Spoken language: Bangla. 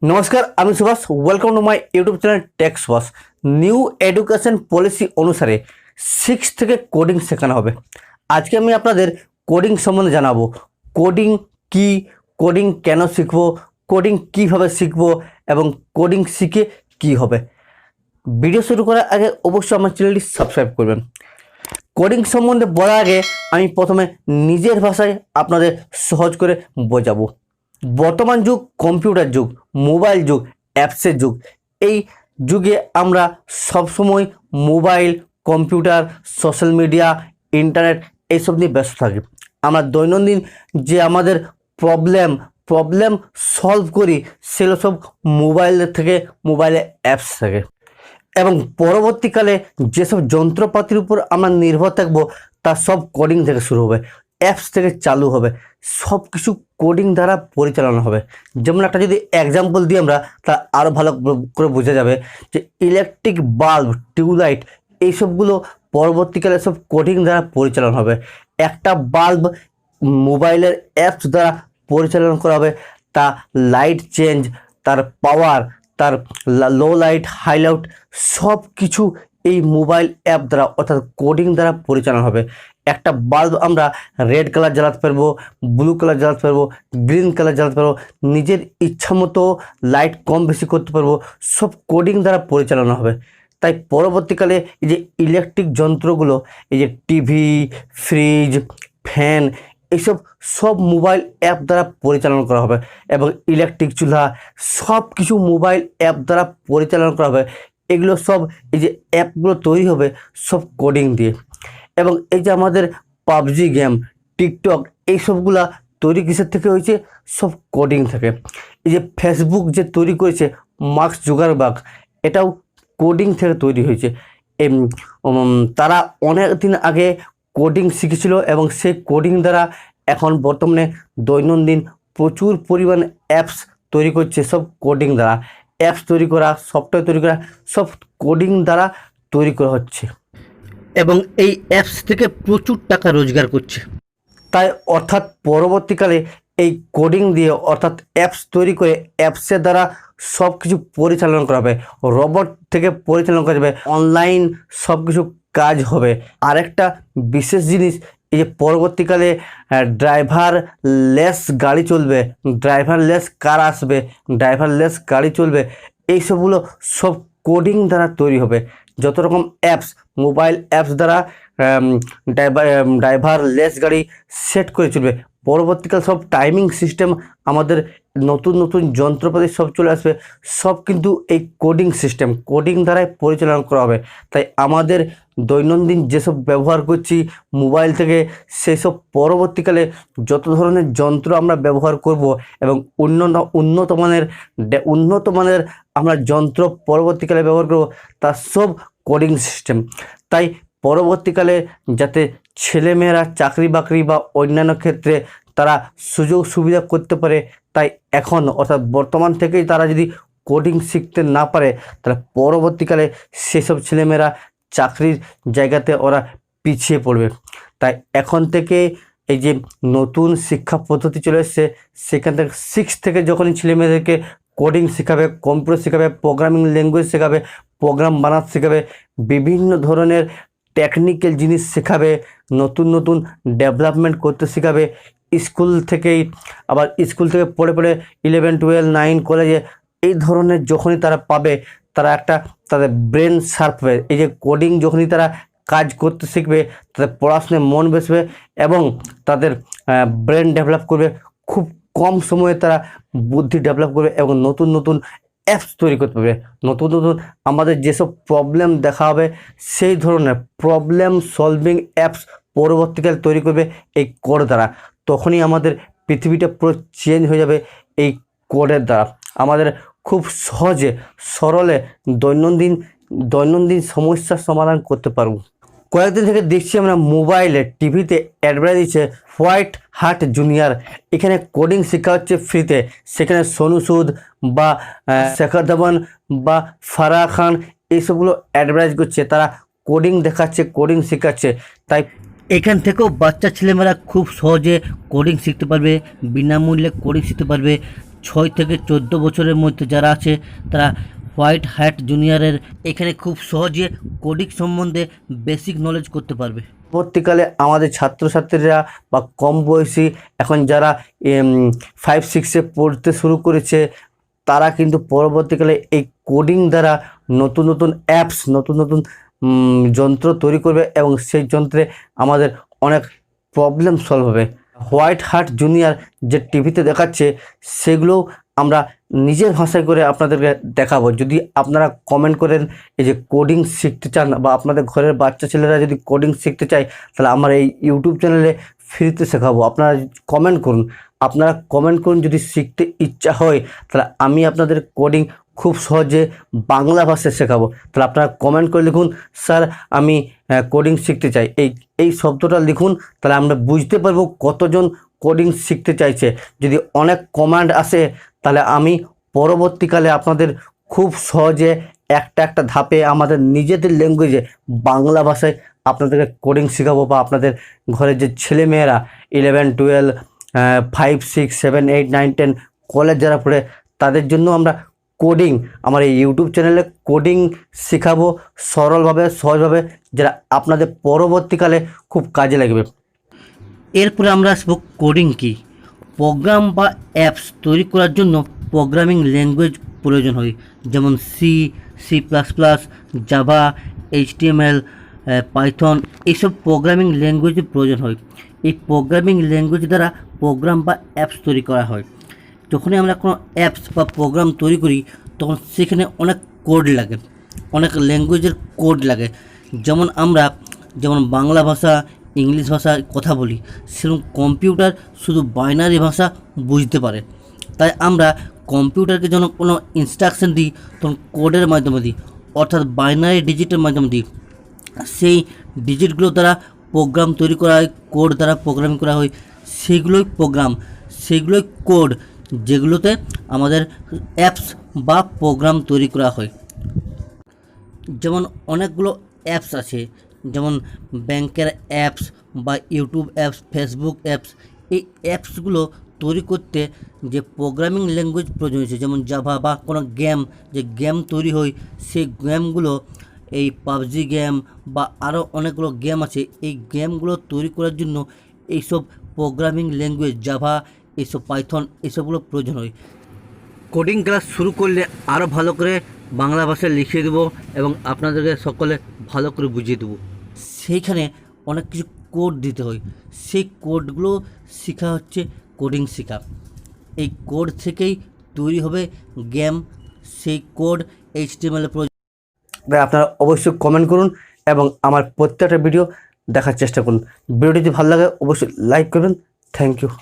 নমস্কার, আমি Subhash. Welcome to my YouTube channel tech Subhash. New education policy অনুসারে 6 থেকে কোডিং শেখানো হবে। আজকে আমি আপনাদের কোডিং সম্বন্ধে জানাবো। কোডিং কি, কোডিং কেন শিখবো, কোডিং কিভাবে শিখবো এবং কোডিং শিখে কি হবে। ভিডিও শুরু করার আগে অবশ্যই আমার চ্যানেলটি সাবস্ক্রাইব করবেন। কোডিং সম্বন্ধে বলার আগে আমি প্রথমে নিজের ভাষায় আপনাদের সহজ করে বোঝাবো। বর্তমান যুগ কম্পিউটার যুগ, মোবাইল যুগ, অ্যাপসের যুগ। এই যুগে আমরা সবসময় mobile, computer, social media, internet এইসব নিয়ে ব্যস্ত থাকি। আমরা দৈনন্দিন যে আমাদের প্রবলেম সলভ করি সেগুলো সব মোবাইলের থেকে, মোবাইলে অ্যাপস থেকে। এবং পরবর্তীকালে যেসব যন্ত্রপাতির উপর আমরা নির্ভর থাকবো তার সব কোডিং থেকে শুরু হবে, অ্যাপস থেকে চালু হবে, সব কিছু কোডিং দ্বারা পরিচালনা হবে। যেমন একটা যদি এক্সাম্পল দিই আমরা, তা আরও ভালো করে বোঝা যাবে যে ইলেকট্রিক বাল্ব, টিউবলাইট এইসবগুলো পরবর্তীকালে সব কোডিং দ্বারা পরিচালনা হবে। একটা বাল্ব মোবাইলের অ্যাপস দ্বারা পরিচালনা করা হবে, তা লাইট চেঞ্জ, তার পাওয়ার, তার লো লাইট, হাইলাইট সব কিছু এই মোবাইল অ্যাপ দ্বারা অর্থাৎ কোডিং দ্বারা পরিচালনা হবে। একটা বাল্ব আমরা রেড কালার জ্বালাতে পারবো, ব্লু কালার জ্বালাতে পারবো, গ্রিন কালার জ্বালাতে পারবো, নিজের ইচ্ছা মতো লাইট কম বেশি করতে পারবো, সব কোডিং দ্বারা পরিচালনা হবে। তাই পরবর্তীকালে এই যে ইলেকট্রিক যন্ত্রগুলো, এই যে টিভি, ফ্রিজ, ফ্যান এইসব সব মোবাইল অ্যাপ দ্বারা পরিচালনা করা হবে। এবং ইলেকট্রিক চুলা সব কিছু মোবাইল অ্যাপ দ্বারা পরিচালনা করা হবে। এগুলো সব এই যে অ্যাপগুলো তৈরি হবে সব কোডিং দিয়ে। এবং এই যে আমাদের পাবজি গেম, টিকটক এইসবগুলা তৈরি কিসের থেকে হয়েছে? সব কোডিং থেকে। এই যে ফেসবুক যে তৈরি করেছে মার্ক জুকারবার্গ, এটাও কোডিং থেকে তৈরি হয়েছে। তারা অনেক দিন আগে কোডিং শিখেছিল এবং সেই কোডিং দ্বারা এখন বর্তমানে দৈনন্দিন প্রচুর পরিমাণ অ্যাপস তৈরি করছে সব কোডিং দ্বারা। অ্যাপস তৈরি করা, সফটওয়্যার তৈরি করা সব কোডিং দ্বারা তৈরি করা হচ্ছে এবং এই অ্যাপস থেকে প্রচুর টাকা রোজগার করছে। তাই অর্থাৎ পরবর্তীকালে এই কোডিং দিয়ে অর্থাৎ অ্যাপস তৈরি করে অ্যাপসের দ্বারা সব কিছু পরিচালনা করা হবে, রোবট থেকে পরিচালনা করা যাবে, অনলাইন সব কিছু কাজ হবে। আরেকটা বিশেষ জিনিস, এই যে পরবর্তীকালে ড্রাইভারলেস গাড়ি চলবে, ড্রাইভারলেস কার আসবে, ড্রাইভারলেস গাড়ি চলবে, এইসবগুলো সব কোডিং দ্বারা তৈরি হবে। যত রকম অ্যাপস, মোবাইল অ্যাপস দ্বারা ড্রাইভারলেস গাড়ি সেট করে চলবে। পরবর্তীকাল সব টাইমিং সিস্টেম, আমাদের নতুন নতুন যন্ত্রপাতি সব চলে আসবে, সব কিন্তু এই কোডিং সিস্টেম, কোডিং দ্বারাই পরিচালনা করা হবে। তাই আমাদের দৈনন্দিন যেসব ব্যবহার করছি মোবাইল থেকে, সেসব পরবর্তীকালে যত ধরনের যন্ত্র আমরা ব্যবহার করব এবং উন্নত মানের আমরা যন্ত্র পরবর্তীকালে ব্যবহার করব, তার সব কোডিং সিস্টেম। তাই পরবর্তীকালে যাতে ছেলেমেয়েরা চাকরি বাকরি বা অন্যান্য ক্ষেত্রে তারা সুযোগ সুবিধা করতে পারে, তাই এখন অর্থাৎ বর্তমান থেকেই তারা যদি কোডিং শিখতে না পারে তাহলে পরবর্তীকালে সেসব ছেলেমেয়েরা চাকরির জায়গাতে ওরা পিছিয়ে পড়বে। তাই এখন থেকে এই যে নতুন শিক্ষা পদ্ধতি চলে এসছে, সেখান থেকে 6 থেকে যখনই ছেলেমেয়েদেরকে কোডিং শেখাবে, কম্পিউটার শেখাবে, প্রোগ্রামিং ল্যাঙ্গুয়েজ শেখাবে, প্রোগ্রাম বানাতে শেখাবে, বিভিন্ন ধরনের টেকনিক্যাল জিনিস শেখাবে, নতুন নতুন ডেভেলপমেন্ট করতে শেখাবে। স্কুল থেকেই আবার স্কুল থেকে পড়ে 11, 12, 9 কলেজে এই ধরনের যখনই তারা পাবে, তারা একটা তাদের ব্রেন শার্প হবে। এই যে কোডিং যখনই তারা কাজ করতে শিখবে, তাদের পড়াশোনায় মন বসবে এবং তাদের ব্রেন ডেভেলপ করবে। খুব কম সময়ে তারা বুদ্ধি ডেভেলপ করবে এবং নতুন নতুন অ্যাপস তৈরি করতে পারবে। নতুন নতুন আমাদের যেসব প্রবলেম দেখা হবে সেই ধরনের প্রবলেম সলভিং অ্যাপস পরবর্তীকালে তৈরি করবে এই কোড দ্বারা। তখনই আমাদের পৃথিবীটা পুরো চেঞ্জ হয়ে যাবে এই কোডের দ্বারা। আমাদের খুব সহজে সরলে দৈনন্দিন সমস্যার সমাধান করতে পারবো। কয়েকদিন থেকে দেখছি আমরা মোবাইলে, টিভিতে অ্যাডভার্টাইজ দিচ্ছে হোয়াইট হার্ট জুনিয়র, এখানে কোডিং শেখা হচ্ছে ফ্রিতে। সেখানে সোনু সুদ বা শেখর ধাওয়ান বা ফারাহ খান এইসবগুলো অ্যাডভার্টাইজ করছে, তারা কোডিং দেখাচ্ছে, কোডিং শেখাচ্ছে। তাই এখান থেকেও বাচ্চা ছেলেমেয়েরা খুব সহজে কোডিং শিখতে পারবে, বিনামূল্যে কোডিং শিখতে পারবে। 6 থেকে 14 বছরের মধ্যে যারা আছে তারা হোয়াইট হ্যাট জুনিয়রের এখানে খুব সহজে কোডিং সম্বন্ধে বেসিক নলেজ করতে পারবে। পরবর্তীকালে আমাদের ছাত্রছাত্রীরা বা কম বয়সী এখন যারা 5-6-এ পড়তে শুরু করেছে তারা কিন্তু পরবর্তীকালে এই কোডিং দ্বারা নতুন নতুন অ্যাপস নতুন নতুন যন্ত্র তৈরি করবে এবং সেই যন্ত্রে আমাদের অনেক প্রবলেম সলভ হবে। হোয়াইট হার্ট জুনিয়র যে টিভিতে দেখাচ্ছে সেগুলোও আমরা নিজের ভাষায় করে আপনাদেরকে দেখাবো। যদি আপনারা কমেন্ট করেন এই যে কোডিং শিখতে চান বা আপনাদের ঘরের বাচ্চা ছেলেরা যদি কোডিং শিখতে চায় তাহলে আমার এই ইউটিউব চ্যানেলে ফ্রিতে শেখাবো। আপনারা কমেন্ট করুন, যদি শিখতে ইচ্ছা হয় তাহলে আমি আপনাদের কোডিং খুব সহজে বাংলা ভাষায় শেখাবো। তাহলে আপনারা কমেন্ট করে লিখুন, স্যার আমি কোডিং শিখতে চাই, এই শব্দটা লিখুন, তাহলে আমরা বুঝতে পারবো কতজন কোডিং শিখতে চাইছে। যদি অনেক কমেন্ট আসে তাহলে আমি পরবর্তীকালে আপনাদের খুব সহজে একটা ধাপে আমাদের নিজেদের ল্যাঙ্গুয়েজে বাংলা ভাষায় আপনাদেরকে কোডিং শেখাবো। বা আপনাদের ঘরের যে ছেলেমেয়েরা 11, 12, 5, 6, 7, 8, 9, 10 কলেজ যারা পড়ে তাদের জন্য আমরা কোডিং আমার এই ইউটিউব চ্যানেলে কোডিং শেখাবো সরলভাবে সহজভাবে, যেটা আপনাদের পরবর্তীকালে খুব কাজে লাগবে। এরপরে আমরা আসবো কোডিং কি। প্রোগ্রাম বা অ্যাপস তৈরি করার জন্য প্রোগ্রামিং ল্যাঙ্গুয়েজ প্রয়োজন হয়, যেমন C plus plus, Java, HTML, Python, এইসব প্রোগ্রামিং ল্যাঙ্গুয়েজের প্রয়োজন হয়। এই প্রোগ্রামিং ল্যাঙ্গুয়েজ দ্বারা প্রোগ্রাম বা অ্যাপস তৈরি করা হয়। যখনই আমরা কোনো অ্যাপস বা প্রোগ্রাম তৈরি করি তখন সেখানে অনেক কোড লাগে, অনেক ল্যাঙ্গুয়েজের কোড লাগে। যেমন বাংলা ভাষা ইংলিশ ভাষায় কথা বলি, সেরকম কম্পিউটার শুধু বাইনারি ভাষা বুঝতে পারে। তাই আমরা কম্পিউটারকে যখন কোনো ইনস্ট্রাকশন দিই তখন কোডের মাধ্যমে দিই, অর্থাৎ বাইনারি ডিজিটের মাধ্যমে দিই। সেই ডিজিটগুলো দ্বারা প্রোগ্রাম তৈরি করা হয়, কোড দ্বারা প্রোগ্রামিং করা হয়, সেগুলোই কোড, যেগুলোতে আমাদের অ্যাপস বা প্রোগ্রাম তৈরি করা হয়। যেমন অনেকগুলো অ্যাপস আছে, যেমন ব্যাংকের অ্যাপস বা ইউটিউব অ্যাপস, ফেসবুক অ্যাপস। এই অ্যাপসগুলো তৈরি করতে যে প্রোগ্রামিং ল্যাঙ্গুয়েজ প্রয়োজন হয়েছে, যেমন জাভা, বা কোনো গেম তৈরি হয় সেই গেমগুলো, এই পাবজি গেম বা আরও অনেকগুলো গেম আছে, এই গেমগুলো তৈরি করার জন্য এইসব প্রোগ্রামিং ল্যাঙ্গুয়েজ জাভা, এইসব পাইথন, এইসবগুলো প্রয়োজন হয়। কোডিং ক্লাস শুরু করলে আরও ভালো করে বাংলা ভাষায় লিখিয়ে দেবো এবং আপনাদেরকে সকলে ভালো করে বুঝিয়ে দেবো। সেইখানে অনেক কিছু কোড দিতে হয়, সেই কোডগুলো শেখা হচ্ছে কোডিং শেখা। এই কোড থেকেই তৈরি হবে গেম, সেই কোড HTML প্রয়োজন। আপনারা অবশ্যই কমেন্ট করুন এবং আমার প্রত্যেকটা ভিডিও দেখার চেষ্টা করুন। ভিডিওটি যদি ভালো লাগে অবশ্যই লাইক করবেন। Thank you.